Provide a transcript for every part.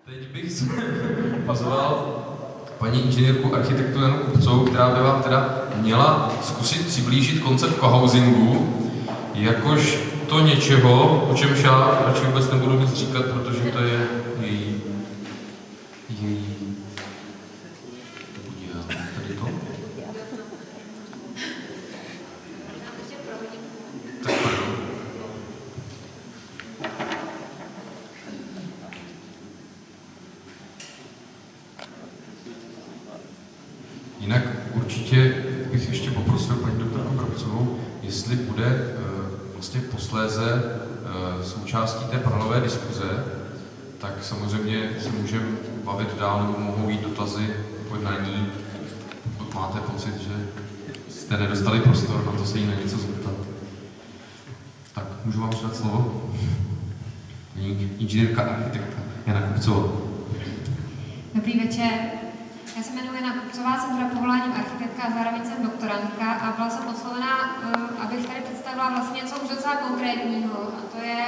Teď bych pozval paní inženýrku architektu Janu Kupcovou, která by vám teda měla zkusit přiblížit koncept cohousingu, jakož to něčeho, o čemž já radši vůbec nebudu nic říkat, protože to je její tady to. Tak pardon. Jinak určitě bych ještě poprosil paní doktorku Kupcovou, jestli bude vlastně posléze součástí té panelové diskuze, tak samozřejmě se můžeme bavit dál, nebo mohou jít dotazy na ní, pokud máte pocit, že jste nedostali prostor na to se jí na něco zeptat. Tak, můžu vám předat slovo? Paní inženýrka architekta Jana Kupcová. Dobrý večer. Já se jmenuji Jana Kupcová, jsem teda povoláním architektka a zároveň jsem doktorantka a byla jsem oslovená, abych tady představila vlastně něco už docela konkrétního, a to je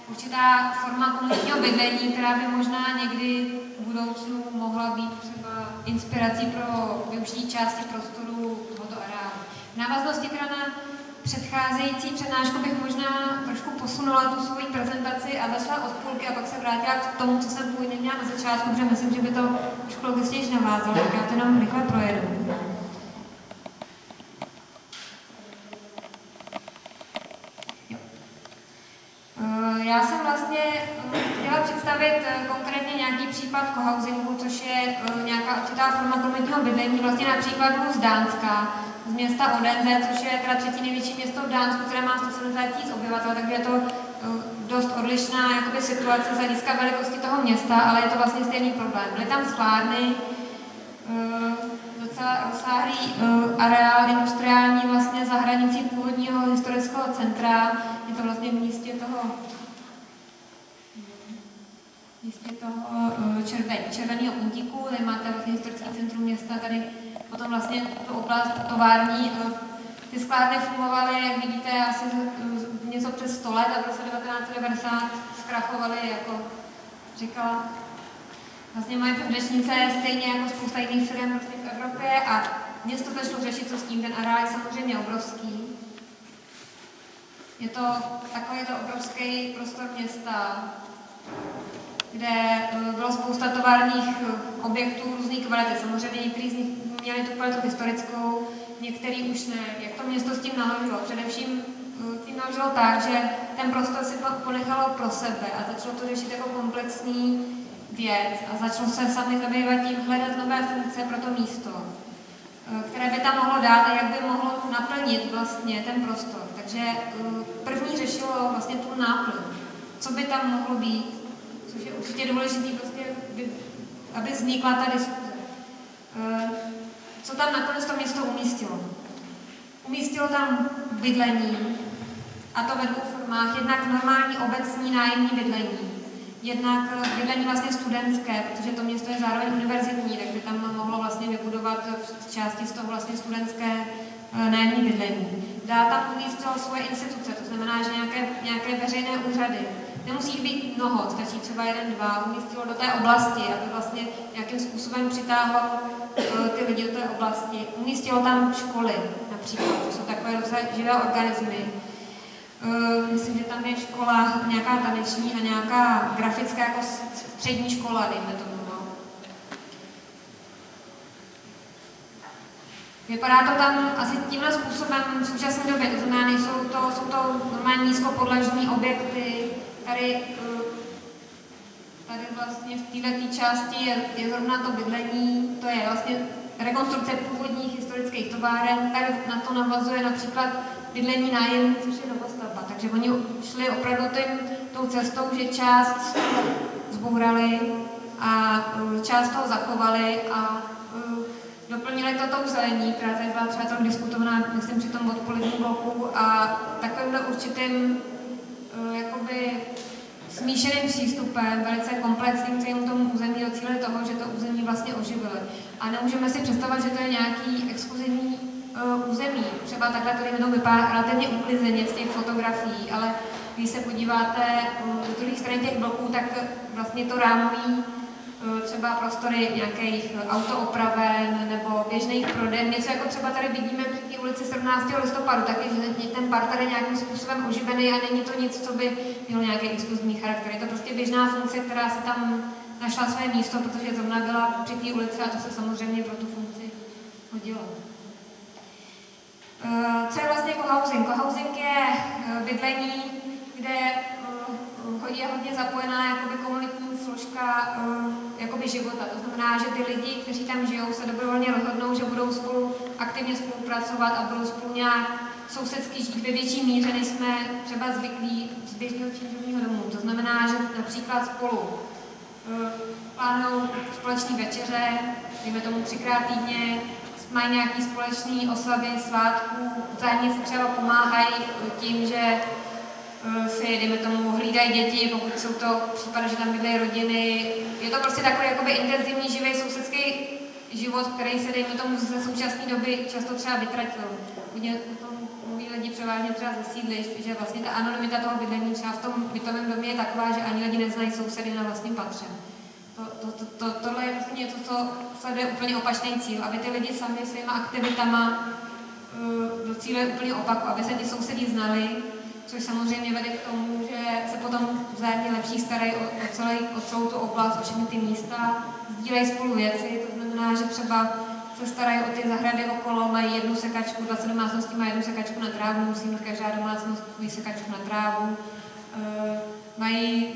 určitá forma komunitního bydlení, která by možná někdy v budoucnu mohla být třeba inspirací pro využití části prostoru tohoto areálu. V návaznosti teda na předcházející přednášku bych možná trošku posunula tu svoji prezentaci a začala od půlky a pak se vrátila k tomu, co jsem původně měla na začátku, protože myslím, že by to trošku logičtěji navázalo, tak já to jenom rychle projedu. Já jsem vlastně chtěla představit konkrétně nějaký případ cohousingu, což je nějaká určitá forma komunitního bydlení, vlastně na příkladu z Dánska, z města Odense, což je teda třetí největší město v Dánsku, které má 170 000 obyvatel, takže je to dost odlišná jakoby, situace z hlediska velikosti toho města, ale je to vlastně stejný problém. Byly tam sklárny, docela rozsáhlý areál industriální vlastně za hranicí původního historického centra. Je to vlastně v místě toho červeného puntíku, tady máte vlastně historické centrum města, tady potom vlastně tu oblast tovární. Ty sklárny fungovaly, jak vidíte, asi něco přes 100 let a v roce 1990 zkrachovaly, jako říkala vlastně moje předřečnice, stejně jako spousta jiných firm v Evropě, a město začalo řešit, co s tím. Ten areál je samozřejmě obrovský. Je to takovýto obrovský prostor města, kde bylo spousta továrních objektů různých kvality. Samozřejmě některý z nich měli tu kvalitu historickou, některý už ne. Jak to město s tím naložilo? Především tím naložilo tak, že ten prostor si ponechalo pro sebe a začalo to řešit jako komplexní věc a začalo se sami zabývat tím hledat nové funkce pro to místo, které by tam mohlo dát a jak by mohlo naplnit vlastně ten prostor. Takže první řešilo vlastně tu náplň. Co by tam mohlo být? Což je určitě důležité, prostě, aby vznikla ta diskuze. Co tam nakonec to město umístilo? Umístilo tam bydlení, a to ve dvou formách. Jednak normální obecní nájemní bydlení, jednak bydlení vlastně studentské, protože to město je zároveň univerzitní, takže tam mohlo vlastně vybudovat v části z toho vlastně studentské nájemní bydlení. Dál tam umístilo svoje instituce, to znamená, že nějaké veřejné úřady. Nemusí být mnoho, stačí třeba 1, 2, umístilo do té oblasti, aby vlastně nějakým způsobem přitáhlo ty lidi do té oblasti. Umístilo tam školy například, to jsou takové docela živé organismy. Myslím, že tam je škola nějaká taneční a nějaká grafická jako střední škola, dejme tomu. Vypadá to tam asi tímhle způsobem v současné době, to znamená, jsou to normální nízkopodlažní objekty. Tady vlastně v této části je zrovna to bydlení, to je vlastně rekonstrukce původních historických továren, tady na to navazuje například bydlení nájemní, což je novostavba. Takže oni šli opravdu tou cestou, že část zbourali a část toho zachovali a doplnili to tou zelení, která tady byla třeba trochu diskutovaná, myslím, při tom odpoledním bloku, a takovýmhle určitým jakoby smíšeným přístupem, velice komplexním celým tomu území docílili toho, že to území vlastně oživili. A nemůžeme si představit, že to je nějaký exkluzivní území. Třeba takhle to vypadá relativně uklizeně z těch fotografií, ale když se podíváte do druhých stran těch bloků, tak vlastně to rámují třeba prostory nějakých autoopraven nebo běžných proden, něco jako třeba tady vidíme při té ulici 17. listopadu, taky, že ten parter je nějakým způsobem oživený a není to nic, co by mělo nějaký exkluzivní charakter. Je to prostě běžná funkce, která se tam našla své místo, protože zrovna byla při té ulici a to se samozřejmě pro tu funkci hodilo. Co je vlastně cohousing? Cohousing je bydlení, kde je hodně zapojená jakoby komunitní složka jakoby života. To znamená, že ty lidi, kteří tam žijou, se dobrovolně rozhodnou, že budou spolu aktivně spolupracovat a budou spolu nějak sousedsky žít ve větší míře, než jsme třeba zvyklí z běžného činžovního domu. To znamená, že například spolu plánují společné večeře, dejme tomu 3krát týdně, mají nějaké společné oslavy, svátků, vzájemně si třeba pomáhají tím, že si, dejme tomu, hlídají děti, pokud jsou to případy, že tam bydlejí rodiny. Je to prostě takový jakoby intenzivní, živý sousedský život, který se, dejme tomu, ze současné doby často třeba vytratil. Hodně o tom mluví lidi převážně třeba ze sídlišť, že vlastně ta anonymita toho bydlení třeba v tom bytovém domě je taková, že ani lidi neznají sousedy na vlastním patře. Tohle je prostě něco, co sleduje úplně opačný cíl, aby ty lidi sami svýma aktivitama docílili úplně opaku, aby se ti sousedi znali, což samozřejmě vede k tomu, že se potom vzájemně lepší starají o celou tu oblast, o všechny ty místa, sdílejí spolu věci, to znamená, že třeba se starají o ty zahrady okolo, mají jednu sekačku, 20 domácností má jednu sekačku na trávu, musí mít každá domácnost svou sekačku na trávu, mají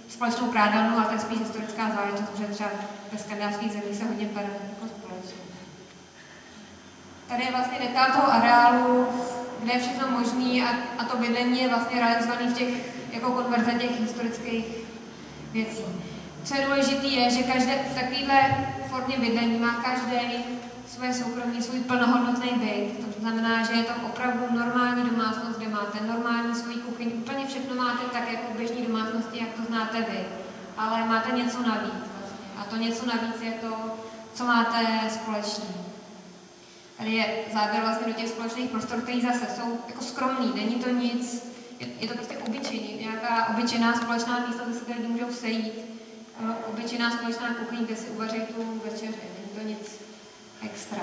společnou prádelnu, ale to je spíš historická záležitost, protože třeba ve skandinávských zemích se hodně pere jako společně. Tady je vlastně detail toho areálu, kde je všechno možné a to bydlení je vlastně realizované v těch jako konverze těch historických věcí. Co je důležité je, že každé v takovéhle formě bydlení má každý své soukromí, svůj plnohodnotný byt. To znamená, že je to opravdu normální domácnost, kde máte normální svou kuchyň, úplně všechno máte tak jako v běžné domácnosti, jak to znáte vy, ale máte něco navíc vlastně. A to něco navíc je to, co máte společné. Tady je záběr vlastně do těch společných prostor, které zase jsou jako skromný, není to nic, je to prostě obyčejný, nějaká obyčejná společná místo, kde se ty lidi můžou sejít, obyčejná společná kuchyň, kde si uvaří tu večeři, není to nic extra.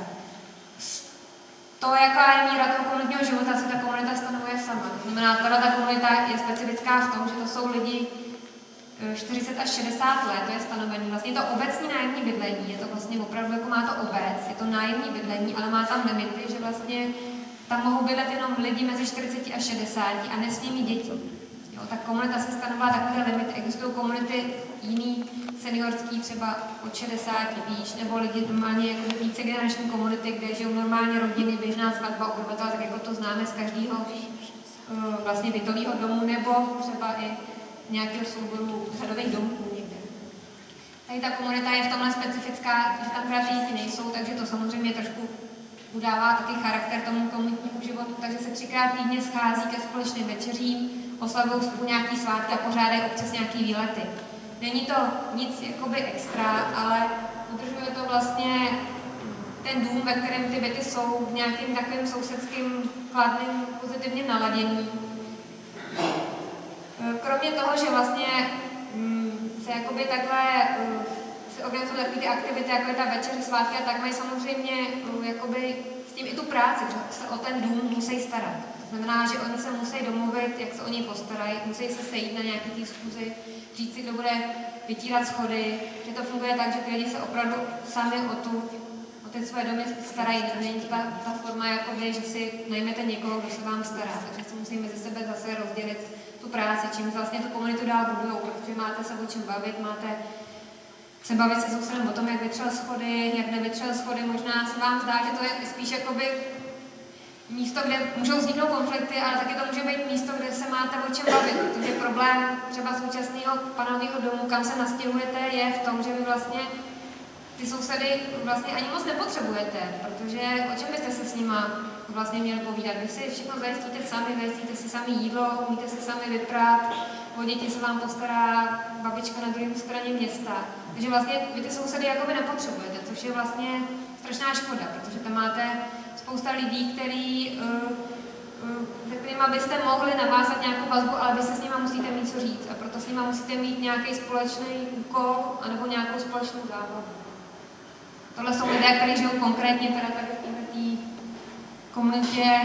To, jaká je míra toho komunitního života, se ta komunita stanovuje sama. To znamená, ta komunita je specifická v tom, že to jsou lidi 40 až 60 let, to je stanovení. Vlastně je to obecní nájemní bydlení, je to vlastně opravdu, jako má to obec, je to nájemní bydlení, ale má tam limity, že vlastně tam mohou bydlet jenom lidi mezi 40 až 60 a nesmí mít děti. Jo, ta komunita se stanovila takové limity, existují komunity jiný, seniorský, třeba od 60 výš, nebo lidi normálně jako více generační komunity, kde žijou normálně rodiny, běžná svatba, obyvatel, tak jako to známe z každého vlastně bytového domu, nebo třeba i nějakého souboru řadových domků někde. Tady ta komunita je v tomhle specifická, že tam teda ty děti nejsou, takže to samozřejmě trošku udává taky charakter tomu komunitnímu životu, takže se 3krát týdně schází ke společným večeřím, oslavují spolu nějaký svátky a pořádají občas nějaký výlety. Není to nic jakoby extra, ale udržuje to vlastně ten dům, ve kterém ty byty jsou v nějakým takovým sousedským, kladným, pozitivním naladění. Kromě toho, že vlastně se jakoby takhle se organizují takové ty aktivity, jako je ta večeře, svátky, a tak mají samozřejmě jakoby s tím i tu práci, že se o ten dům musí starat. To znamená, že oni se musí domluvit, jak se o něj postarají, musí se sejít na nějaký té schůzi, říct si, kdo bude vytírat schody, že to funguje tak, že ty lidi se opravdu sami o ty své domy starají. Není ta forma, jakoby, že si najmete někoho, kdo se vám stará, takže si musí mezi sebe zase rozdělit tu práci, čím vlastně tu komunitu dál budujou, protože máte se o čem bavit, máte se bavit se sousedem o tom, jak vytřel schody, jak nevytřel schody, možná se vám zdá, že to je spíš jakoby místo, kde můžou vzniknout konflikty, ale taky to může být místo, kde se máte o čem bavit, protože problém třeba současného panelového domu, kam se nastěhujete, je v tom, že vy vlastně ty sousedy vlastně ani moc nepotřebujete, protože o čem byste se s nima vlastně měli povídat? Vy si všechno zajistíte sami, zajistíte si sami jídlo, umíte si sami vyprát, o děti se vám postará babička na druhé straně města. Takže vlastně vy ty sousedy jakoby nepotřebujete, což je vlastně strašná škoda, protože tam máte spousta lidí, kteří se kterými byste mohli navázat nějakou vazbu, ale vy se s nimi musíte mít co říct a proto s nimi musíte mít nějaký společný úkol anebo nějakou společnou zábavu. Tohle jsou lidé, kteří žijou konkrétně teda tady v této komunitě,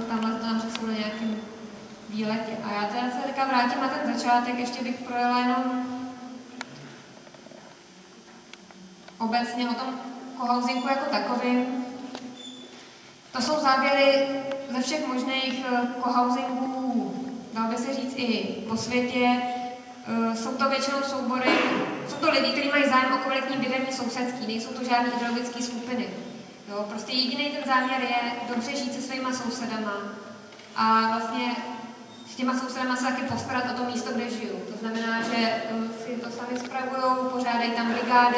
tamhle tam jsou na nějakém výletě. A já teda se teďka vrátím na ten začátek, ještě bych projela jenom obecně o tom cohousingu jako takovým. To jsou záběry ze všech možných cohousingů, dal by se říct i po světě. Jsou to většinou soubory, jsou to lidi, kteří mají zájem o kvalitní bydlení sousedský, nejsou to žádné ideologické skupiny. Jo, prostě jediný ten záměr je dobře žít se svýma sousedama a vlastně s těma sousedama se taky postarat o to místo, kde žijou. To znamená, že si to sami spravujou, pořádají tam brigády,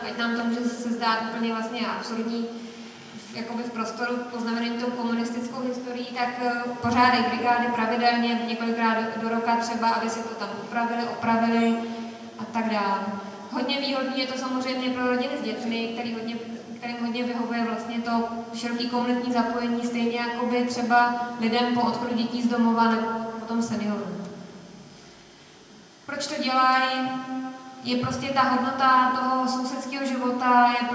ať nám to může se zdát úplně vlastně absurdní, jakoby v prostoru poznamenaný tou komunistickou historií, tak pořádají brigády pravidelně, několikrát do roka třeba, aby si to tam opravili a tak dále. Hodně výhodný je to samozřejmě pro rodiny s dětmi, kterým hodně vyhovuje vlastně to široké komunitní zapojení, stejně jako by třeba lidem po odchodu dětí z domova nebo potom seniorům. Proč to dělají? Je prostě ta hodnota toho sousedského života je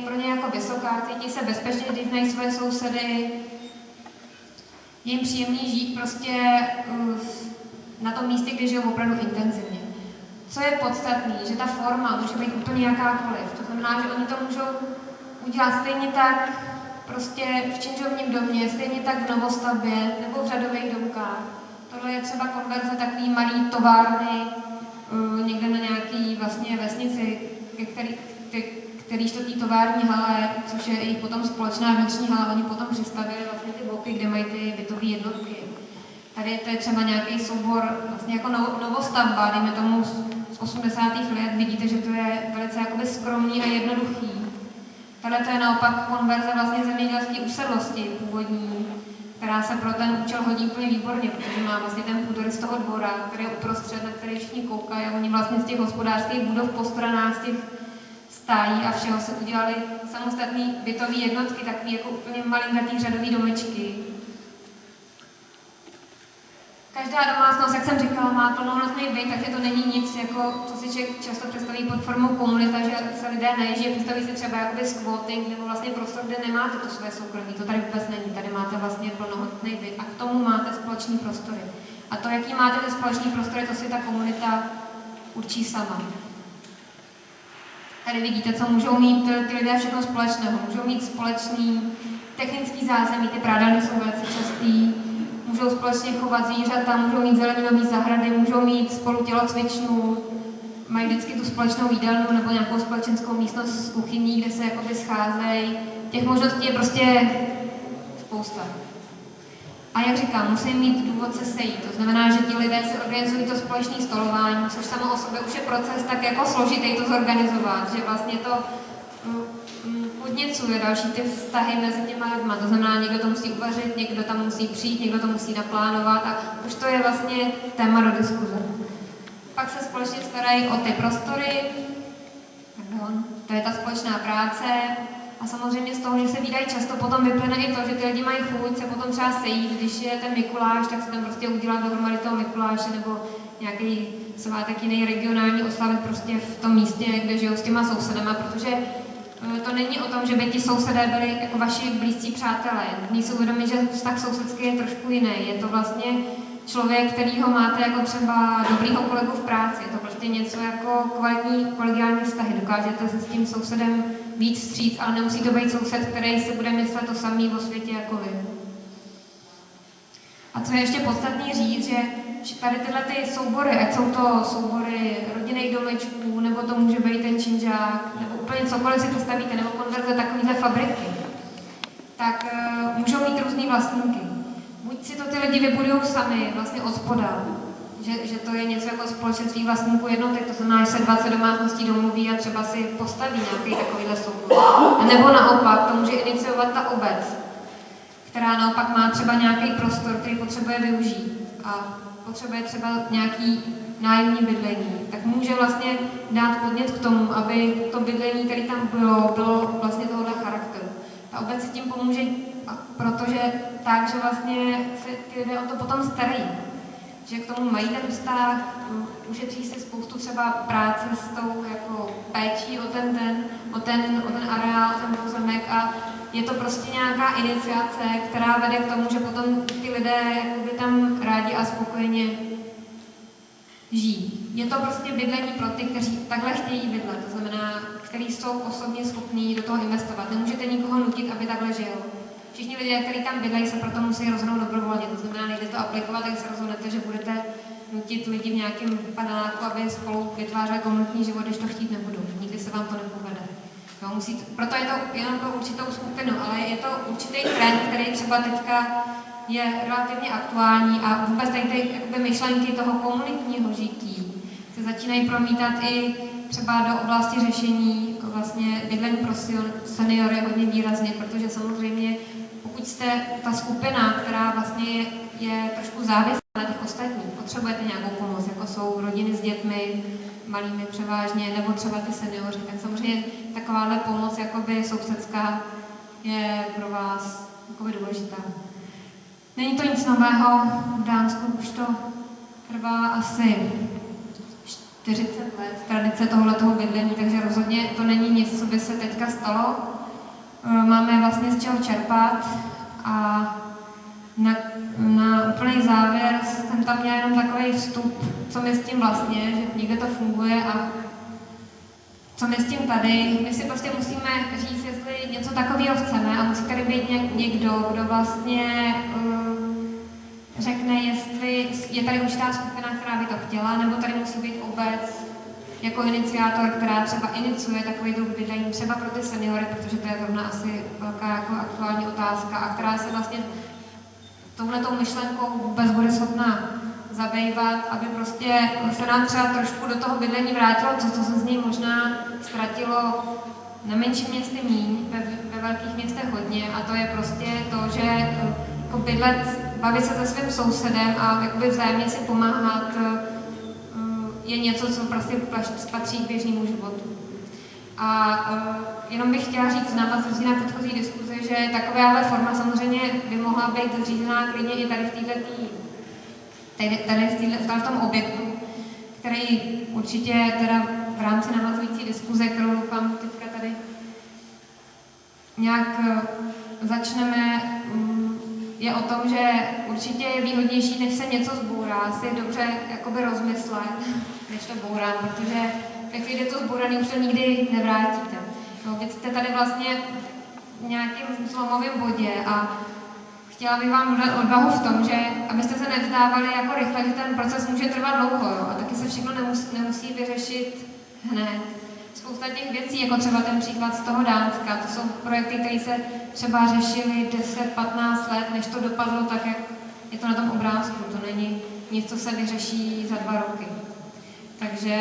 pro ně jako vysoká, cítí se bezpečně, když znají své sousedy, je jim příjemný žít prostě na tom místě, kde žijou opravdu intenzivně. Co je podstatné, že ta forma může být úplně jakákoliv, to znamená, že oni to můžou udělat stejně tak prostě v činžovním domě, stejně tak v novostavbě nebo v řadových domkách. Tohle je třeba konverze takový malý továrny, někde na nějaký vlastně vesnici, kterýž to tý tovární hale, což je jejich potom společná vnitřní hala, oni potom přistavili vlastně ty bloky, kde mají ty bytové jednotky. Tady to je třeba nějaký soubor, vlastně jako novostavba, dejme tomu z 80. let, vidíte, že to je velice jakoby skromný a jednoduchý. Tady to je naopak konverze vlastně zemědělské usedlosti původní, která se pro ten účel hodí úplně výborně, protože má vlastně ten půdorys toho dvora, který je uprostřed, na který všichni koukají a oni vlastně z těch hospodářských budov po stranách, z těch stájí a všeho se udělali samostatný bytový jednotky, takový jako úplně malinkatý řadový domečky. Každá domácnost, jak jsem říkala, má plnohodnotný byt, takže to není nic, jako, co si člověk často představí pod formou komunita, že se lidé neježí, představí si třeba jakoby squatting, nebo vlastně prostor, kde nemáte to své soukromí. To tady vůbec není, tady máte vlastně plnohodnotný byt a k tomu máte společný prostory. A to, jaký máte ty společný prostory, to si ta komunita určí sama. Tady vidíte, co můžou mít ty lidé všechno společného. Můžou mít společný technický zázemí, ty prádelny jsou velice častý, můžou společně chovat zvířata, můžou mít zeleninové zahrady, můžou mít spolu tělocvičnu, mají vždycky tu společnou jídelnu nebo nějakou společenskou místnost s kuchyní, kde se jakoby scházejí. Těch možností je prostě spousta. A jak říkám, musí mít důvod se sejít. To znamená, že ti lidé se organizují to společné stolování, což samo o sobě už je proces tak jako složitý to zorganizovat, že vlastně to podněcuje další ty vztahy mezi těma lidma. To znamená, někdo to musí uvařit, někdo tam musí přijít, někdo to musí naplánovat a už to je vlastně téma do diskuze. Pak se společně starají o ty prostory, to je ta společná práce a samozřejmě z toho, že se vídají často, potom vyplyne i to, že ty lidi mají chuť se potom třeba sejít, když je ten Mikuláš, tak se tam prostě udělat dohromady toho Mikuláše nebo nějaký svátek jiný regionální oslavit prostě v tom místě, kde žijou s těma sousedama, protože to není o tom, že by ti sousedé byli jako vaši blízcí přátelé. Ní si uvědomit, že vztah sousedský je trošku jiný. Je to vlastně člověk, kterýho máte jako třeba dobrýho kolegu v práci. Je to prostě něco jako kvalitní kolegiální vztahy. Dokážete se s tím sousedem víc vstříct, ale nemusí to být soused, který si bude myslet to samý o světě jako vy. A co je ještě podstatný říct, že tady tyhle ty soubory, ať jsou to soubory rodinných domečků, nebo to může být ten činžák, nebo úplně cokoliv si představíte, nebo konverze takovýhle fabriky, tak můžou mít různý vlastníky. Buď si to ty lidi vybudují sami, vlastně od spoda, že to je něco jako společenství vlastníků jednotek, to znamená, že se 20 domácností domluví a třeba si postaví nějaký takovýhle soubor. A nebo naopak, to může iniciovat ta obec, která naopak má třeba nějaký prostor, který potřebuje využít a potřebuje třeba nějaký nájemní bydlení, tak může vlastně dát podnět k tomu, aby to bydlení, které tam bylo vlastně tohohle charakteru. Ta obec si tím pomůže protože tak, že vlastně se ty lidé o to potom starají. Že k tomu mají ten vztah, ušetří si spoustu třeba práce s tou jako péčí o ten den, o ten areál, ten pozemek a je to prostě nějaká iniciace, která vede k tomu, že potom ty lidé jakoby tam rádi a spokojeně žijí. Je to prostě bydlení pro ty, kteří takhle chtějí bydlet, to znamená, kteří jsou osobně schopní do toho investovat. Nemůžete nikoho nutit, aby takhle žil. Všichni lidé, kteří tam bydlejí, se proto musí rozhodnout dobrovolně. To znamená, nejde to aplikovat, tak se rozhodnete, že budete nutit lidi v nějakém paneláku, aby spolu vytvářeli komunitní život, když to chtít nebudou. Nikdy se vám to nepovede. Jo, proto je to jenom pro určitou skupinu, ale je to určitý trend, který třeba teďka je relativně aktuální a vůbec tady ty jakoby myšlenky toho komunitního žití se začínají promítat i třeba do oblasti řešení vlastně bydlení pro seniory hodně výrazně, protože samozřejmě pokud jste ta skupina, která vlastně je trošku závislá na těch ostatních, potřebujete nějakou pomoc, jako jsou rodiny s dětmi, malými převážně, nebo třeba ty seniori, tak samozřejmě takováhle pomoc jakoby sousedská je pro vás jakoby důležitá. Není to nic nového, v Dánsku už to trvá asi 40 let tradice tohoto bydlení, takže rozhodně to není nic, co by se teďka stalo. Máme vlastně z čeho čerpat a na úplný závěr jsem tam měla jenom takový vstup, co mi s tím vlastně, že někde to funguje a co my s tím tady. My si prostě musíme říct, jestli něco takového chceme a musí tady být někdo, kdo vlastně řekne, jestli je tady určitá skupina, která by to chtěla, nebo tady musí být obec jako iniciátor, která třeba iniciuje takový druh bydlení, třeba pro ty seniory, protože to je zrovna asi velká jako aktuální otázka a která se vlastně touhletou myšlenkou vůbec bude schopná zabývat, aby prostě se nám třeba trošku do toho bydlení vrátilo to, co se z něj možná ztratilo na menším městě míň, ve velkých městech hodně a to je prostě to, že jako bydlet, bavit se se svým sousedem a jakoby vzájemně si pomáhat je něco, co prostě patří k běžnému životu. A jenom bych chtěla říct návaznosti na předchozí diskuzi, že takováhle forma samozřejmě by mohla být zřízená klidně i tady v tom objektu, který určitě teda v rámci navazující diskuze, kterou doufám teďka tady nějak začneme, je o tom, že určitě je výhodnější, než se něco zbourá, si dobře jakoby rozmyslet, než to bourám, protože ve chvíli, kdy to zbouraný, už to nikdy nevrátíte. No, vy jste tady vlastně v nějakém zlomovém bodě a chtěla bych vám dodat odvahu v tom, že abyste se nevzdávali jako rychle, že ten proces může trvat dlouho, jo, a taky se všechno nemusí vyřešit hned. Spousta těch věcí, jako třeba ten příklad z toho Dánska, to jsou projekty, které se třeba řešily 10-15 let, než to dopadlo tak, jak je to na tom obrázku. To není nic, co se vyřeší za 2 roky. Takže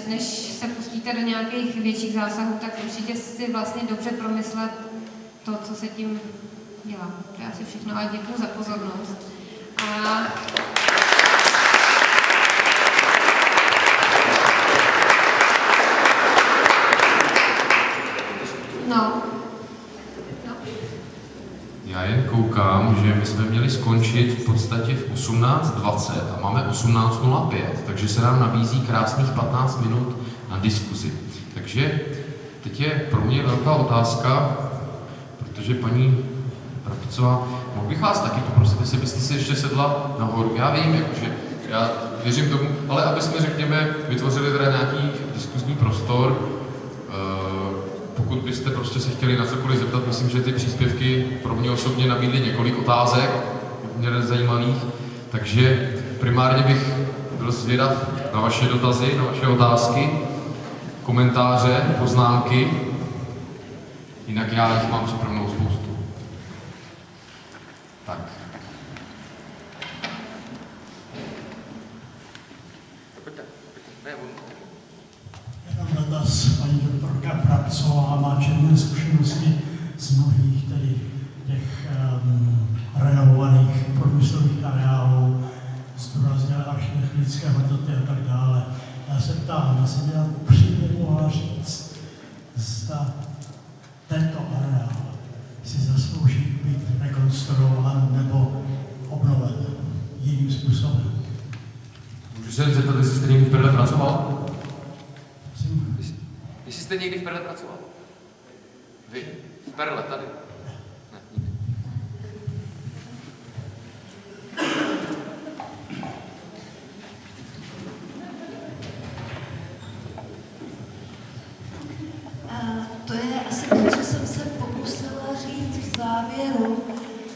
než se pustíte do nějakých větších zásahů, tak určitě si vlastně dobře promyslet to, co se tím dělá. To je asi všechno a děkuji za pozornost. Já jen koukám, že my jsme měli skončit v podstatě v 18:20 a máme 18:05, takže se nám nabízí krásných 15 minut na diskuzi. Takže teď je pro mě velká otázka, protože paní Prapicová, mohl bych vás taky poprosit, jestli byste si ještě sedla nahoru. Já vím, jakože já věřím tomu, ale aby jsme, řekněme, vytvořili teda nějaký diskuzní prostor. Pokud byste prostě se chtěli na cokoliv zeptat, myslím, že ty příspěvky pro mě osobně nabídly několik otázek, mě zajímavých, takže primárně bych byl zvědav na vaše dotazy, na vaše otázky, komentáře, poznámky, jinak já jich mám připravenou spoustu. Tak. Dotaz, paní doktorka Prapcová má četné zkušenosti z mnohých tedy těch renovovaných průmyslových areálů, zdůraznila architektonické hodnoty a tak dále. Já se ptám, jestli by nám upřímně mohla říct, zda tento areál si zaslouží být se zeptat, jestli jste někdy v Perle pracoval? Jestli jste někdy v Perle pracoval? Vy? V Perle, tady? Ne, nikdy. To je asi to, co jsem se pokusila říct v závěru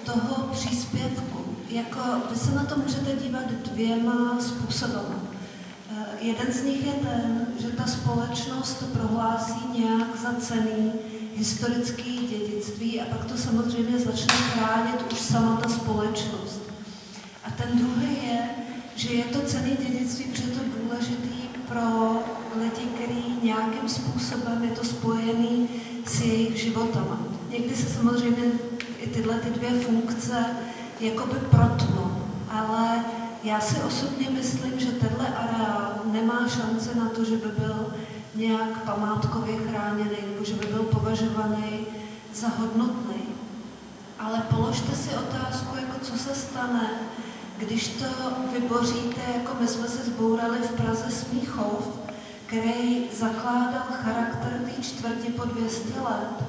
toho příspěvku. Jako, vy se na to můžete dívat dvěma způsoby. Jeden z nich je ten, že ta společnost to prohlásí nějak za cenný historický dědictví a pak to samozřejmě začne chránit už sama ta společnost. A ten druhý je, že je to cenný dědictví, protože je to důležitý pro lidi, který nějakým způsobem je to spojený s jejich životama. Někdy se samozřejmě i tyhle dvě funkce jakoby protnou, ale já si osobně myslím, že tenhle areál nemá šanci na to, že by byl nějak památkově chráněný nebo že by byl považovaný za hodnotný. Ale položte si otázku, jako co se stane, když to vyboříte, jako my jsme se zbourali v Praze Smíchov, který zakládal charakter té čtvrti po 200 let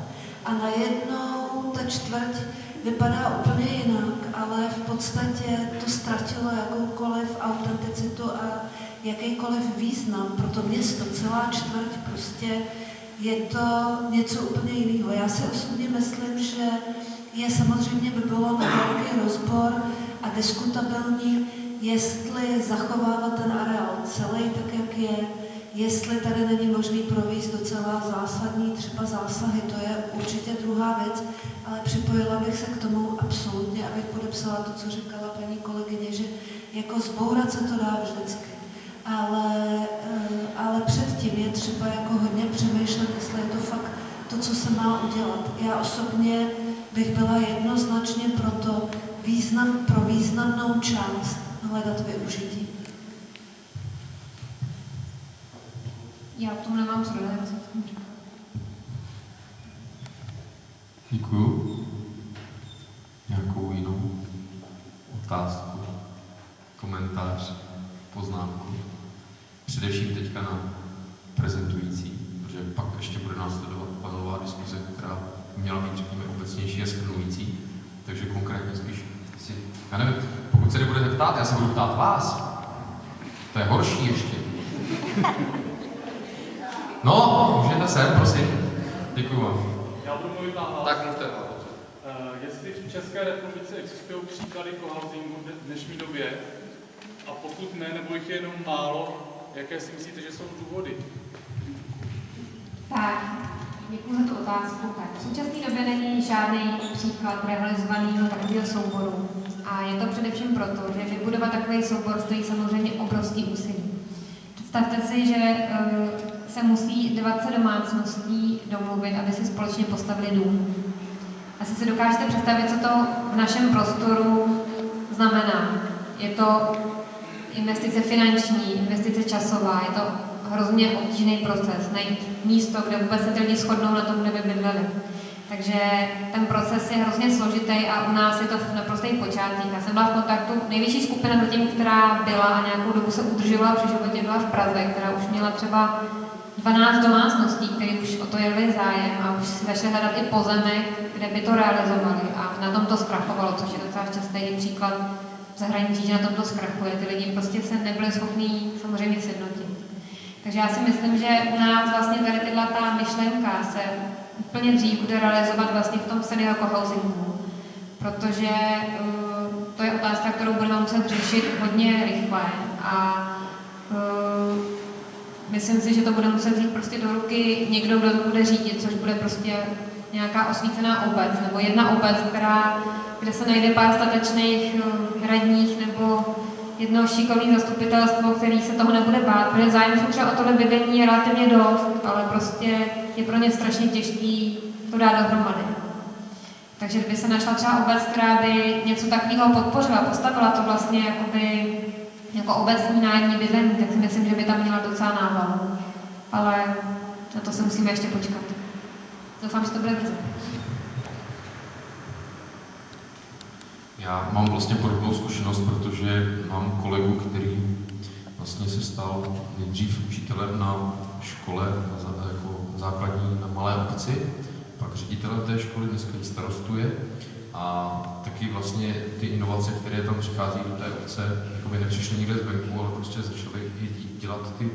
a najednou ta čtvrť vypadá úplně jinak, ale v podstatě to ztratilo jakoukoliv autenticitu a jakýkoliv význam pro to město, celá čtvrť, prostě je to něco úplně jiného. Já si osobně myslím, že je samozřejmě by bylo na velký rozbor a diskutabilní, jestli zachovávat ten areál celý tak, jak je, jestli tady není možný provést docela zásadní třeba zásahy, to je určitě druhá věc, ale připojila bych se k tomu absolutně, abych podepsala to, co říkala paní kolegyně, že jako zbourat se to dá vždycky. Ale předtím je třeba jako hodně přemýšlet, jestli je to fakt to, co se má udělat. Já osobně bych byla jednoznačně pro významnou část hledat využití. Já k tomu nemám co dodat. Děkuju. Nějakou jinou otázku, komentář, poznámku? Především teďka na prezentující, protože pak ještě bude následovat panelová diskuze, která měla být, řekněme, obecnější a shrnující. Takže konkrétně spíš si, já nevím, pokud se nebudete ptát, já se budu ptát vás. To je horší ještě. No, můžete sem, prosím. Děkuju vám. Já budu mluvit na hlas. Tak mluvte. Jestli v České republice existují příklady cohousingu v dnešní době, a pokud ne, nebo jich je jenom málo, jaké si myslíte, že jsou důvody? Tak, děkuji za tu otázku. Tak, v současné době není žádný příklad realizovaného takového souboru. A je to především proto, že vybudovat takový soubor stojí samozřejmě obrovský úsilí. Představte si, že se musí 20 domácností domluvit, aby si společně postavili dům. Asi si dokážete představit, co to v našem prostoru znamená. Je to investice finanční, investice časová, je to hrozně obtížný proces, najít místo, kde vůbec se ty lidi shodnou na tom, kde by bydleli. Takže ten proces je hrozně složitý a u nás je to v naprostých počátcích. Já jsem byla v kontaktu, největší skupina zatím, která byla a nějakou dobu se udržovala při životě, byla v Praze, která už měla třeba 12 domácností, které už o to jeli zájem a už si začali hledat i pozemek, kde by to realizovali a na tom to zkrachovalo, což je docela častý příklad v zahraničí, že na tom to zkrachuje. Ty lidi prostě se nebyli schopní samozřejmě sjednotit. Takže já si myslím, že u nás vlastně tady tyhle ta myšlenka se úplně dřív bude realizovat vlastně v tom senior cohousingu, protože to je otázka, kterou budeme muset řešit hodně rychle a myslím si, že to bude muset vzít prostě do ruky někdo, kdo to bude řídit, což bude prostě nějaká osvícená obec, nebo jedna obec, kde se najde pár statečných radních, nebo jedno šikovné zastupitelstvo, který se toho nebude bát, protože zájemců třeba o tohle bydlení je relativně dost, ale prostě je pro ně strašně těžký to dát dohromady. Takže kdyby se našla třeba obec, která by něco takového podpořila, postavila to vlastně jakoby jako obecní nájemní bydlení, tak si myslím, že by tam měla docela návalu. Ale na to se musíme ještě počkat. Doufám, že to bude brzy. Já mám vlastně podobnou zkušenost, protože mám kolegu, který vlastně se stal nejdřív učitelem na škole jako základní na malé obci, pak ředitelem té školy, dneska ji starostuje a taky vlastně ty inovace, které tam přichází do té obce, jakoby nepřišly nikde zvenku, ale prostě začaly dělat ty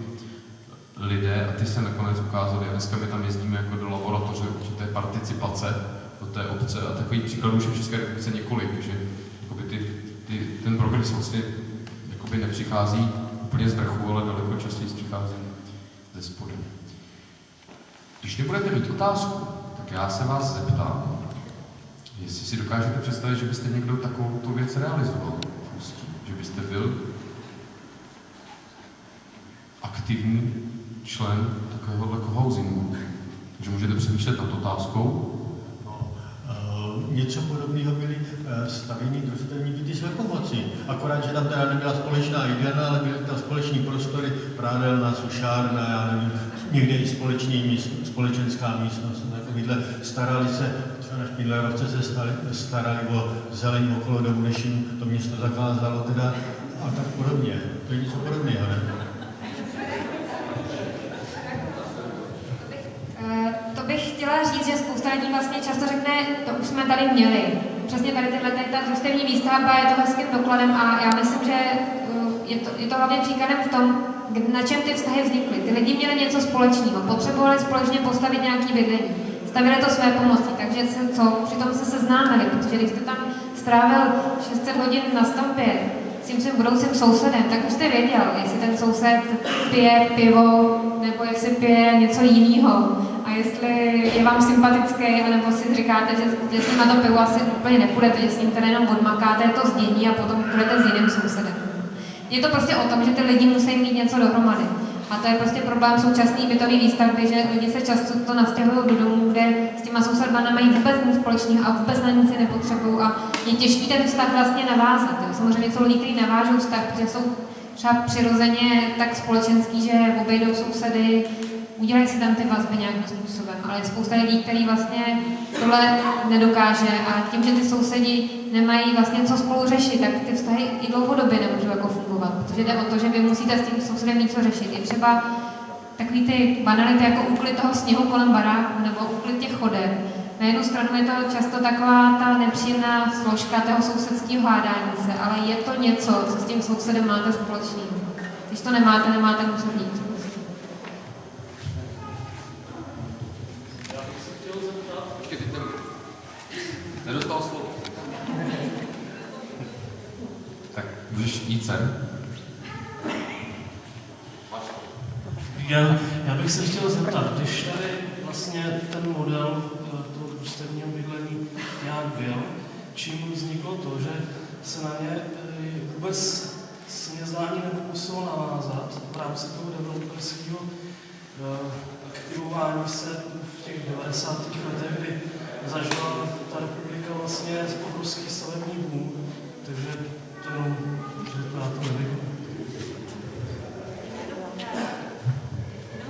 lidé a ty se nakonec ukázaly. A dneska my tam jezdíme jako do laboratoře určité participace do té obce a takových příkladů už je v České republice několik, že ten progres vlastně jakoby nepřichází úplně z vrchu, ale daleko častěji přichází ze spodu. Když nebudete mít otázku, tak já se vás zeptám, jestli si dokážete představit, že byste někdo takovou tu věc realizoval v Ústí, že byste byl aktivní člen takového kohousingu. Takže můžete přemýšlet nad otázkou. Něco podobného byly stavění družstevní byty své pomoci. Akorát, že tam teda nebyla společná jídelna, ale byly tam společní prostory, prádelna, sušárna, já nevím, někde i společenská místnost. Takovýhle starali se, třeba na Špindlerovce se starali o zeleň okolo domu, než jim to město zakázalo teda a tak podobně. To je něco podobného, ne? To bych chtěla říct, že spousta lidí vlastně často řekne, to už jsme tady měli. Přesně tady ta družstevní výstavba je to hezkým dokladem a já myslím, že je to hlavně příkladem v tom, na čem ty vztahy vznikly. Ty lidi měli něco společného, potřebovali společně postavit nějaký bydlení. Stavili to své pomocí, takže přitom se seznámili, protože když jste tam strávil 600 hodin na stavbě s tím svým budoucím sousedem, tak už jste věděl, jestli ten soused pije pivo, nebo jestli pije něco jiného. A jestli je vám sympatický, anebo si říkáte, že s ním na to pivo asi úplně nepůjdete, že s ním teda jenom odmakáte to zdění a potom půjdete s jiným sousedem. Je to prostě o tom, že ty lidi musí mít něco dohromady. A to je prostě problém současné bytové výstavby, že lidi se často nastěhují do domů, kde s těma sousedma nemají vůbec nic společného a vůbec na nic si nepotřebují a je těžký ten vztah vlastně navázat. Jo. Samozřejmě jsou lidi, kteří navážou vztah, protože jsou třeba přirozeně tak společenský, že obejdou sousedy, udělají si tam ty vazby nějakým způsobem, ale je spousta lidí, kteří vlastně tohle nedokáže a tím, že ty sousedi nemají vlastně co spolu řešit, tak ty vztahy i dlouhodobě nemůžou jako fungovat, protože jde o to, že vy musíte s tím sousedem něco řešit. Je třeba takový ty banality jako úklid toho sněhu kolem baráku nebo úklid těch chodeb. Na jednu stranu je to často taková ta nepříjemná složka toho sousedského hádání se, ale je to něco, co s tím sousedem máte společného. Když to nemáte, nemáte mu co říct. Nedostal slovo. Tak můžeš jít sem. Já bych se chtěl zeptat, když tady vlastně ten model toho družstevního bydlení nějak byl, čím vzniklo to, že se na ně vůbec se mě zdá ani nepokusilo navázat v rámci toho developerského aktivování se v těch 90. letech, kdy zažila ta republika vlastně obrovský stavební boom, takže to jenom, že to já to nevím.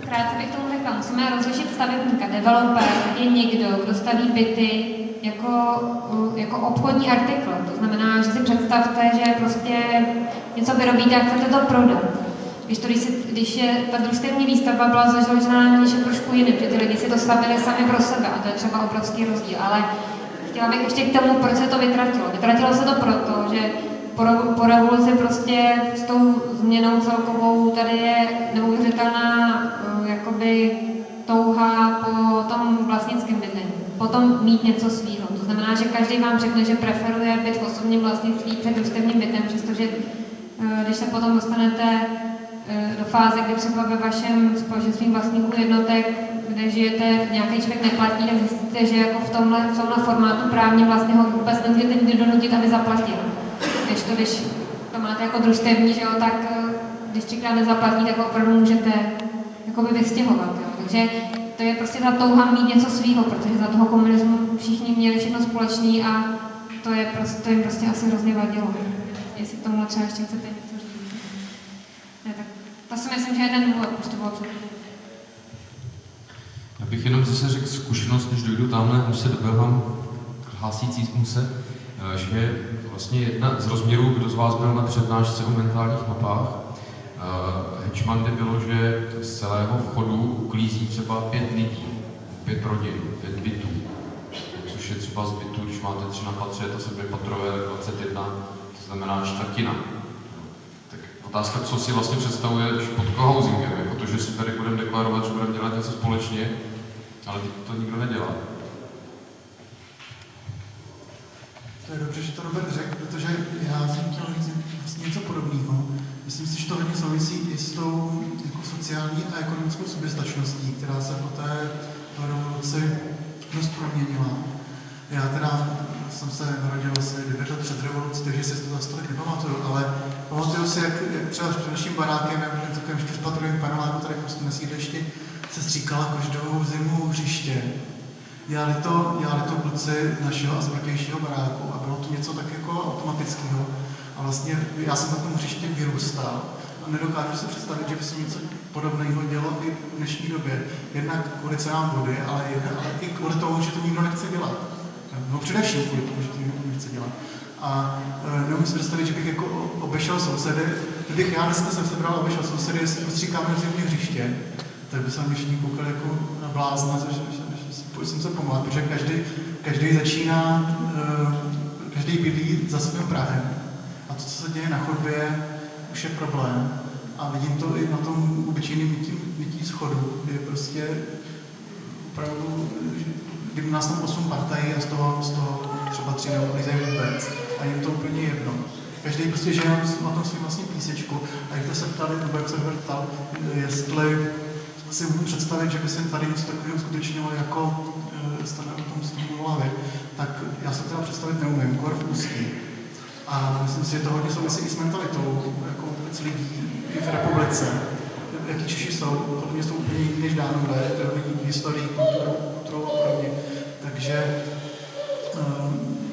Krátce bych tomu řekla, musíme rozlišit stavebníka. Developer je někdo, kdo staví byty jako obchodní artikl. To znamená, že si představte, že prostě něco vyrobíte a chcete to prodat. Když je ta družstevní výstavba byla založena na něčem trošku jiným, že ty lidi si to stavili sami pro sebe a to je třeba obrovský rozdíl. Ale chtěla bych ještě k tomu, proč se to vytratilo. Vytratilo se to proto, že po revoluci prostě s tou změnou celkovou tady je neuvěřitelná jakoby touha po tom vlastnickém bydlení. Potom mít něco svýho. To znamená, že každý vám řekne, že preferuje byt v osobním vlastnictví před družstevním bytem, přestože když se potom dostanete do fáze, kdy třeba ve vašem společenství vlastníků jednotek, kde žijete, nějaký člověk neplatí, tak zjistíte, že jako v tomhle formátu právně vlastně ho vůbec nemůžete nikdy donutit, aby zaplatil. Když to máte jako družstevní, že jo, tak když 3krát nezaplatí, tak opravdu můžete jakoby vystěhovat. Jo. Takže to je prostě ta touha mít něco svýho, protože za toho komunismu všichni měli všechno společný a to jim prostě asi hrozně vadilo. Jestli k tomu třeba ještě chcete něco říct. Ne, tak to si myslím, že je ten důvod, proč to bylo předtím. Já bych jenom zase řekl zkušenost, když dojdu tamhle, už se doběhám hlásícímu se, že vlastně jedna z rozměrů, kdo z vás byl na přednášce o mentálních mapách, Hečmandy bylo, že z celého vchodu uklízí třeba 5 lidí, 5 rodin, 5 bytů, což je třeba z bytů, když máte 3 na patře, to se patrové 21, to znamená čtvrtina. Tak otázka, co si vlastně představuje pod cohousingem, protože si tady budeme deklarovat, že budeme dělat něco společně, ale to nikdo nedělá. To je dobře, že to Robert řekl, protože já jsem chtěl říct vlastně něco podobného. Myslím si, že to hodně souvisí i s tou jako sociální a ekonomickou soběstačností, která se po té revoluci dost proměnila. Já teda jsem se narodil asi 9 let před revolucí, takže si to zase tolik nepamatuju, ale pamatuju si, jak třeba před naším barákem, já byl takovým 4patrovým paneláku tady prostě na sídlišti, se stříkala každou zimu hřiště. Dělali to kluci našeho a z protějšího baráku a bylo to něco tak jako automatického. A vlastně já jsem na tom hřišti vyrůstal a nedokážu si představit, že by se něco podobného dělo i v dnešní době. Jednak kvůli cenám vody, ale i kvůli tomu, že to nikdo nechce dělat. No především kvůli tomu, že to nikdo nechce dělat. A neumím si představit, že bych jako obešel sousedy, kdybych já dneska jsem sebral a obešel sousedy, jestli postříkáme zimní hřiště, tak by se na mě všichni koukali jako na blázna, že jsem se pomohl, protože každý začíná, každý bydlí za svým prahem. A to, co se děje na chodbě, už je problém. A vidím to i na tom obyčejném mytí schodu, kdy prostě opravdu, kdyby nás tam 8 partají a z toho třeba 3 neuklízejí vůbec. A jim to úplně jedno. Každý prostě žije na tom svým vlastním písečku. A jak se ptali, nebo jak se ptal, jestli si můžu představit, že by se tady něco takového uskutečnilo jako stane o tom Stonewallově, tak já se teda představit neumím, kor v Ústí. A myslím si, že to hodně souvisí i s mentalitou jako vůbec lidí i v republice. Jaký Češi jsou, podle mě jsou úplně jiný než Dánové, v historii, kulturou a podobně. Takže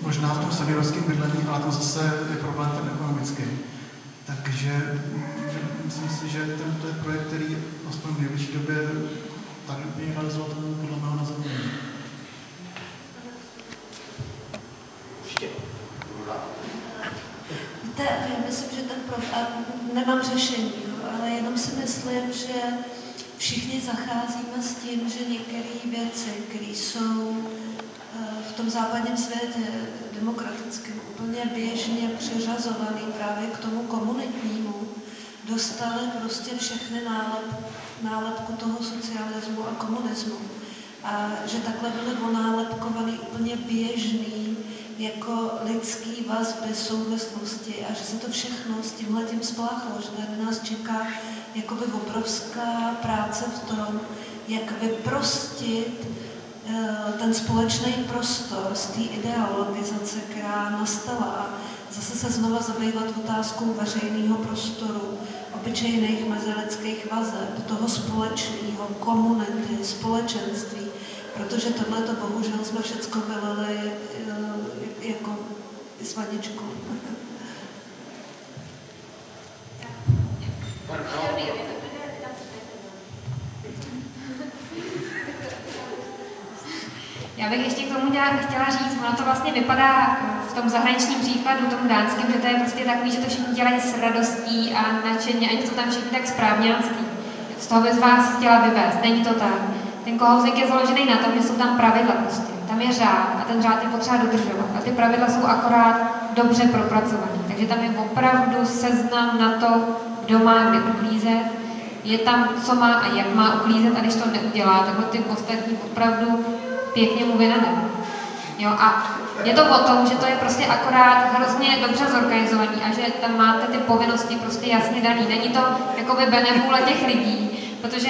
možná v tom seniorském bydlení, ale tam zase je problém ten ekonomický. Takže myslím si, že to je projekt, který aspoň v nejbližší době tady by realizovat podle mého názoru. Víte, já myslím, že ten problém, nemám řešení, ale jenom si myslím, že všichni zacházíme s tím, že některé věci, které jsou v tom západním světě demokratickém úplně běžně přiřazované právě k tomu komunitnímu, dostali prostě všechny nálepku toho socialismu a komunismu. A že takhle byly onálepkovaný úplně běžný jako lidský vazby, souvislosti a že se to všechno s tímhletím spláchlo, že tady nás čeká jakoby obrovská práce v tom, jak vyprostit ten společný prostor z té ideologizace, která nastala a zase se znova zabývat otázkou veřejného prostoru, obyčejných mezilidských vazeb, toho společného, komunity, společenství, protože tohle to bohužel jsme všecko vylili jako s vaničkou. Já bych ještě k tomu chtěla říct, ono to vlastně vypadá v tom zahraničním příkladu, tomu dánském, že to je prostě takový, že to všichni dělají s radostí a nadšeně a něco tam všichni tak správňánsky. Z toho bych vás chtěla vyvést, není to tak. Ten cohousing je založený na tom, že jsou tam pravidla prostě. Tam je řád a ten řád je potřeba dodržovat. A ty pravidla jsou akorát dobře propracované. Takže tam je opravdu seznam na to, kdo má kde uklízet. Je tam, co má a jak má uklízet a když to neudělá, tak ty ostatní opravdu pěkně mu vynadem. Jo, a je to o tom, že to je prostě akorát hrozně dobře zorganizovaný a že tam máte ty povinnosti prostě jasně daný. Není to jakoby benevůle těch lidí, protože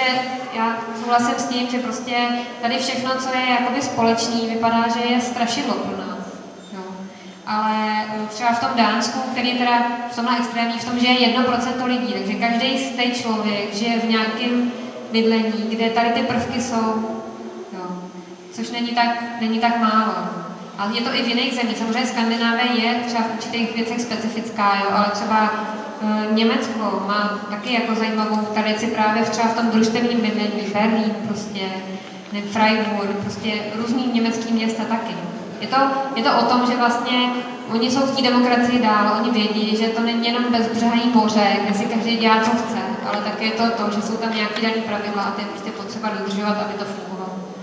já souhlasím s tím, že prostě tady všechno, co je jakoby společný, vypadá, že je strašidlo pro nás. Jo. Ale třeba v tom Dánsku, který je teda v tomhle extrémní, v tom, že je 1% lidí, takže každý z těch člověk žije v nějakém bydlení, kde tady ty prvky jsou, jo. Což není tak málo. Ale je to i v jiných zemích. Samozřejmě Skandinávie je třeba v určitých věcech specifická, jo, ale třeba Německo má taky jako zajímavou tradici právě třeba v tom družstevním bydlení, Berlín prostě, Freiburg, prostě různý německý města taky. Je to o tom, že vlastně oni jsou v té demokracii dál, oni vědí, že to není jenom bezbřehý moře, kde si každý dělá, co chce, ale také je to, že jsou tam nějaké dané pravidla a ty je prostě potřeba dodržovat, aby to fungovalo.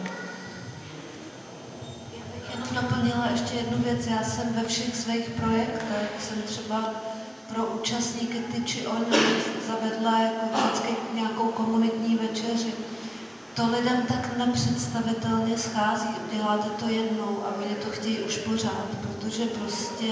Jenom doplnila ještě jednu věc. Já jsem ve všech svých projektech, jsem třeba pro účastníky ty či oni zavedla jako vždycky nějakou komunitní večeři. To lidem tak nepředstavitelně schází, děláte to jednou a oni to chtějí už pořád, protože prostě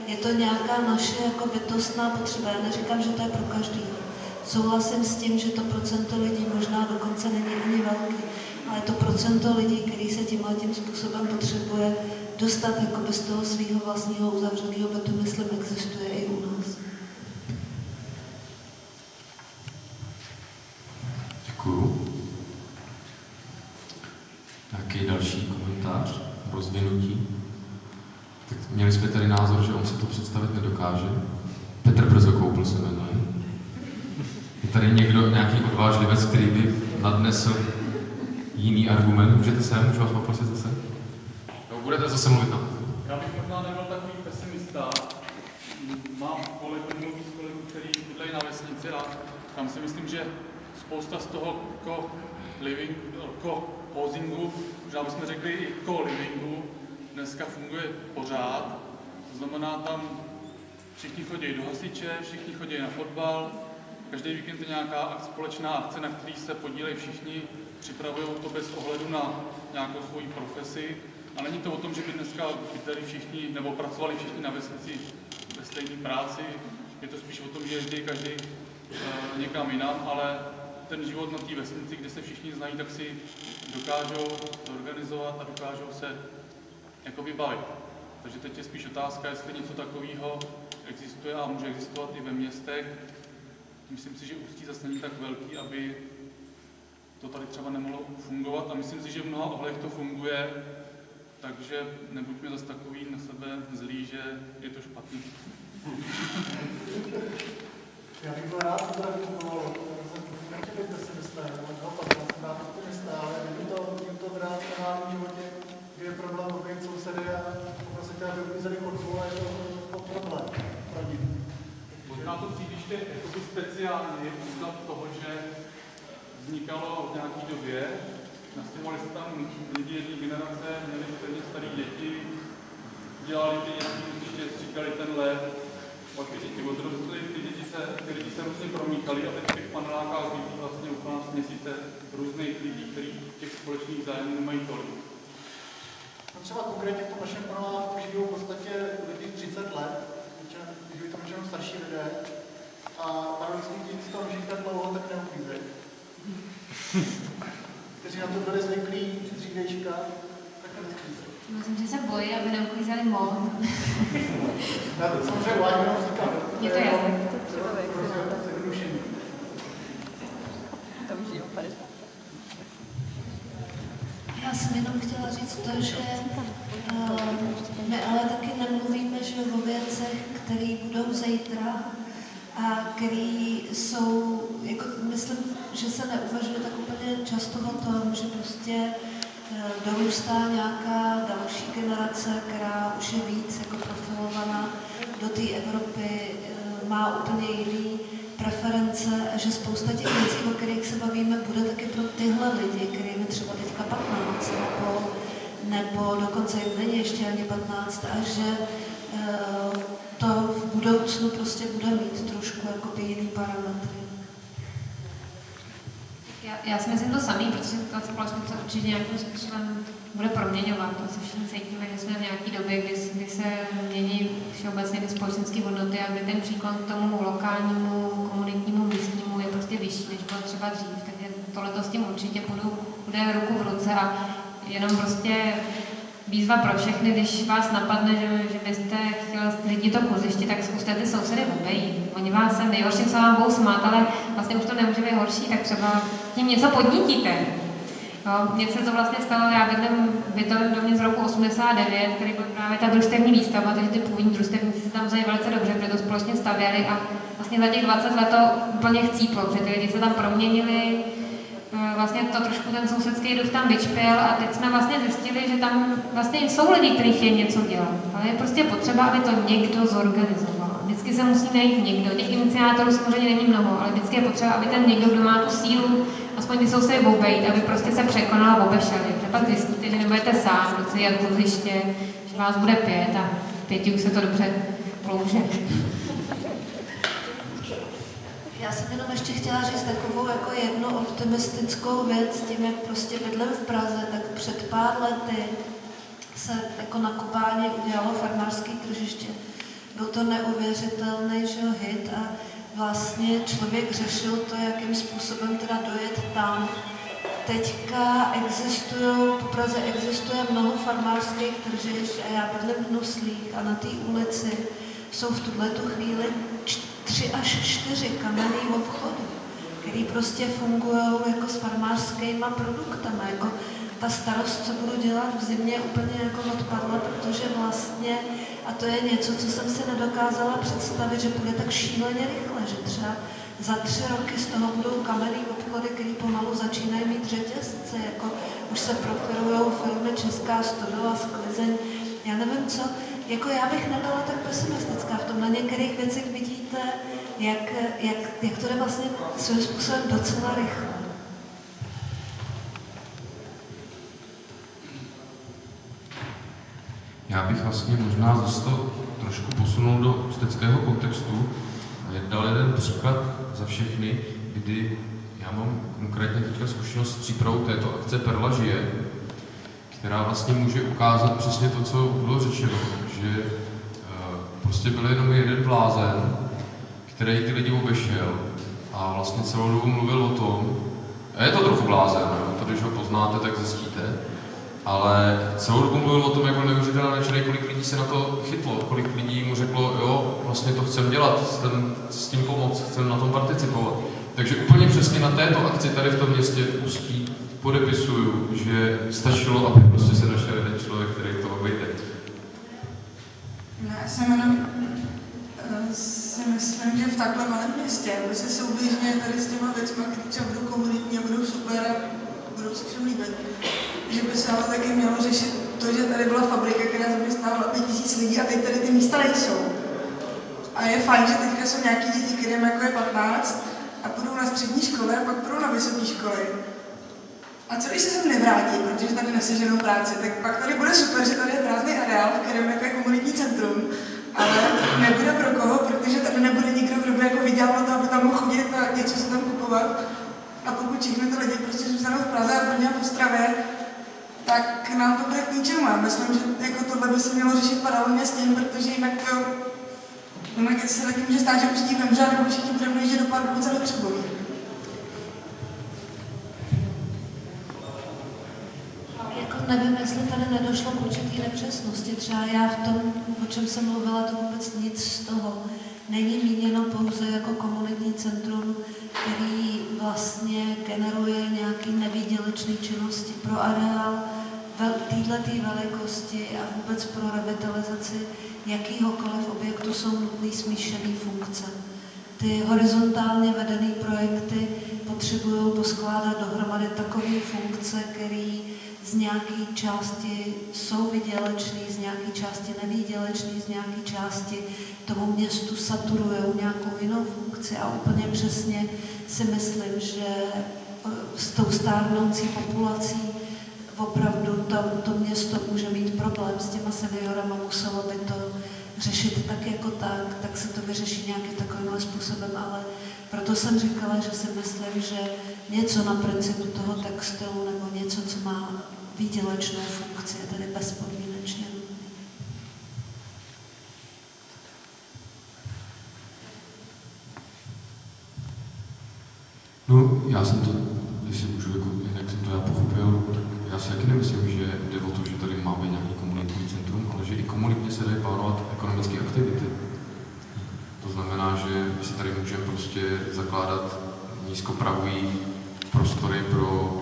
je to nějaká naše jako bytostná potřeba. Já neříkám, že to je pro každýho. Souhlasím s tím, že to procento lidí možná dokonce není ani velký, ale to procento lidí, který se tímhletím způsobem potřebuje dostat jako bez toho svého vlastního uzavřeného bytu, myslím, existuje i u nás. Děkuju. Nějaký další komentář, rozvinutí? Tak měli jsme tady názor, že on si to představit nedokáže. Petr Brzokoupil se jmenuje. Je tady někdo, nějaký odvážlivec, který by nadnesl jiný argument? Můžete se, můžu vás poprosit zase? No, budete zase mluvit na. Já bych možná nebyl takový pesimista. Mám kolegů, který bydlejí na vesnici a tam si myslím, že spousta z toho co-houseingu, možná bychom řekli i co-livingu, dneska funguje pořád. To znamená, tam všichni chodí do hasiče, všichni chodí na fotbal, každý víkend je nějaká společná akce, na který se podílejí všichni, připravují to bez ohledu na nějakou svoji profesi. A není to o tom, že by dneska bydleli všichni, nebo pracovali všichni na vesnici ve stejné práci. Je to spíš o tom, že jezdí každý někam jinam, ale ten život na té vesnici, kde se všichni znají, tak si dokážou zorganizovat a dokážou se jakoby bavit. Takže teď je spíš otázka, jestli něco takového existuje a může existovat i ve městech. Myslím si, že Ústí zase není tak velký, aby to tady třeba nemohlo fungovat a myslím si, že v mnoha ohledech to funguje, takže nebuďme zase takový na sebe zlí, že je to špatný. Já bych byl rád, že to fungovalo. Nechtěl bych pesimista, ale naopak, já jsem rád optimista, ale jim to v reálném životě, kdy je problém obejít sousedy a poprosit tě, aby uklízeli chodbu a je to problém pro ně. Možná to sídliště jakoby speciálně je příklad toho, že vznikalo v nějaké době, nastěhovali se tam lidi jedné generace, měli stejně staré děti, dělali ty děti, ještě stříkali ten led, pak ty děti odrostly, ty lidi se různě promíkali a teď v těch panelákách vidí vlastně u nás měsíce různých lidí, kteří těch společných zájmů nemají tolik. No třeba konkrétně v tom našem paneláku žijou v podstatě lidi 30 let, žijí tam většinou starší lidé a paradoxní tím, co tam žijí tak dlouho, tak neuklízejí. Kteří na to byli zvyklí dřívějška, tak neuklízejí. Myslím, že se bojí, aby neuklízeli moc. Já to samozřejmě vládě jenom říkám. Je to jasné. Tam žijou 50. Já jsem jenom chtěla říct to, že my ale taky nemluvíme, že o věcech, které budou zítra a které jsou, jako myslím, že se neuvažuje tak úplně často o tom, že prostě dorůstá nějaká další generace, která už je víc jako profilovaná do té Evropy, má úplně jiný preference a že spousta těch věcí, o kterých se bavíme, bude taky pro tyhle lidi, kterým je třeba teďka 15 nebo dokonce jim není ještě ani 15 a že to v budoucnu prostě bude mít trošku jakoby jiný parametry. Já si myslím to samý, protože ta společnost se určitě nějakým způsobem bude proměňovat. To se všichni cítíme, že jsme v nějaké době, kdy se mění všeobecně ty společenské hodnoty a kdy ten příklon k tomu lokálnímu, komunitnímu, místnímu je prostě vyšší, než bylo třeba dřív. Takže tohleto s tím určitě bude ruku v ruce a jenom prostě výzva pro všechny, když vás napadne, že byste chtěl řídit to kluziště, tak zkuste ty sousedy obejít. Oni vás sem nejhorší, co vám budou smát, ale vlastně už to nemůže být horší, tak třeba tím něco podnítíte. Mně se to vlastně stalo, já bydlím v bytovém domě z roku 89, který byl právě ta družstevní výstavba, takže ty původní družstevníci se tam vzali velice dobře, protože to společně stavěli a vlastně za těch 20 let to úplně chcíplo, protože ty lidi se tam proměnili, vlastně to trošku ten sousedský duch tam vyčpěl a teď jsme vlastně zjistili, že tam vlastně jsou lidi, kteří chtějí něco dělat, ale je prostě potřeba, aby to někdo zorganizoval. Vždycky se musí najít někdo. Těch iniciátorů samozřejmě není mnoho, ale vždycky je potřeba, aby ten někdo, kdo má tu sílu, aspoň ty sousedy obejít, aby prostě se překonal a obešel. Protože pak zjistíte, že nebudete sám do celého kluziště, že vás bude 5 a 5 už se to dobře plouže. Já jsem jenom ještě chtěla říct takovou jako jednu optimistickou věc, tím, jak prostě bydlím v Praze, tak před pár lety se jako na Kubáně udělalo farmářské tržiště. Byl to neuvěřitelný hit a vlastně člověk řešil to, jakým způsobem teda dojet tam. Teďka po Praze existuje mnoho farmářských tržišť a já bydlím v Nuslích a na té ulici jsou v tuhletu chvíli 3 až 4 kamenný obchody, který prostě fungují jako s farmářskýma produktama. Jako ta starost, co budu dělat v zimě, úplně jako odpadla, protože vlastně, a to je něco, co jsem si nedokázala představit, že bude tak šíleně rychle, že třeba za 3 roky z toho budou kamenný obchody, který pomalu začínají mít řetězce, jako už se profilují firmy Česká stodola, Sklizeň, já nevím co, jako já bych nebyla tak pesimistická v tom. Na některých věcech vidíte, jak to jde vlastně svým způsobem docela rychle. Já bych vlastně možná zase to trošku posunul do ústeckého kontextu a dal jeden příklad za všechny, kdy já mám konkrétně teďka zkušenost s přípravou této akce Perla žije, která vlastně může ukázat přesně to, co bylo řečeno, že prostě byl jenom jeden blázen, který ty lidi obešel a vlastně celou dobu mluvil o tom, a je to trochu blázen, to když ho poznáte, tak zjistíte, ale celou dobu mluvil o tom, jak byl neuvěřitelně nadšený, kolik lidí se na to chytlo, kolik lidí mu řeklo, jo, vlastně to chcem dělat, chcem s tím pomoct, chcem na tom participovat. Takže úplně přesně na této akci tady v tom městě v Ústí podepisuju, že stačilo, aby prostě se našel jeden člověk, který to obejde. Já jsem jenom si myslím, že v takhle malém městě, aby se souběžně tady s těma věcmi, které třeba budou komunitní a budou super a budou se všem líbit, že by se ale taky mělo řešit to, že tady byla fabrika, která zaměstnávala 5000 lidí a teď tady ty místa nejsou. A je fajn, že teďka jsou nějaký děti, kterým jako je 15 a půjdou na střední školy a pak půjdou na vysoké školy. A co když se sem nevrátí, protože tady neseženou práci, tak pak tady bude super, že tady je prázdný areál, v kterém jako je komunitní centrum, ale nebude pro koho, protože tady nebude nikdo, kdo by jako vydělal to, aby tam mohl chodit a něco si tam kupovat. A pokud všechny ty lidi prostě zůstanou v Praze a Brně a v Ostravě, tak nám to bude k ničemu. Já myslím, že jako tohle by se mělo řešit paralelně s tím, protože jinak se taky může stát, že už vemře, nebo všichni budeme dojíždět do parku, co nepřebojí. Nevím, jestli tady nedošlo k určitý nepřesnosti. Třeba já v tom, o čem jsem mluvila, to vůbec nic z toho není míněno pouze jako komunitní centrum, který vlastně generuje nějaké nevýdělečné činnosti pro areál této velikosti a vůbec pro revitalizaci jakýhokoliv objektu jsou nutné smíšené funkce. Ty horizontálně vedené projekty potřebují poskládat dohromady takové funkce, které z nějaké části jsou výdělečné, z nějaké části nevýdělečné, z nějaké části tomu městu saturují nějakou jinou funkci a úplně přesně si myslím, že s tou stárnoucí populací opravdu to město může mít problém s těma seniorama, muselo by to řešit tak jako tak se to vyřeší nějakým takovýmhle způsobem, ale proto jsem říkala, že si myslím, že něco na principu toho textilu nebo něco, co má výdělečnou funkci, je tady bezpodmínečně. No, já jsem to, jestli můžu, jako, jak jsem to já pochopil, tak já si taky nemyslím, že jde o to, že tady máme nějaký komunitní centrum, ale že i komunitně se dají plánovat ekonomické aktivity. To znamená, že my si tady můžeme prostě zakládat nízkoprahový prostory pro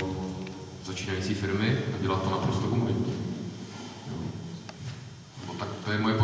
začínající firmy a dělat to naprosto komunitně. Tak to je moje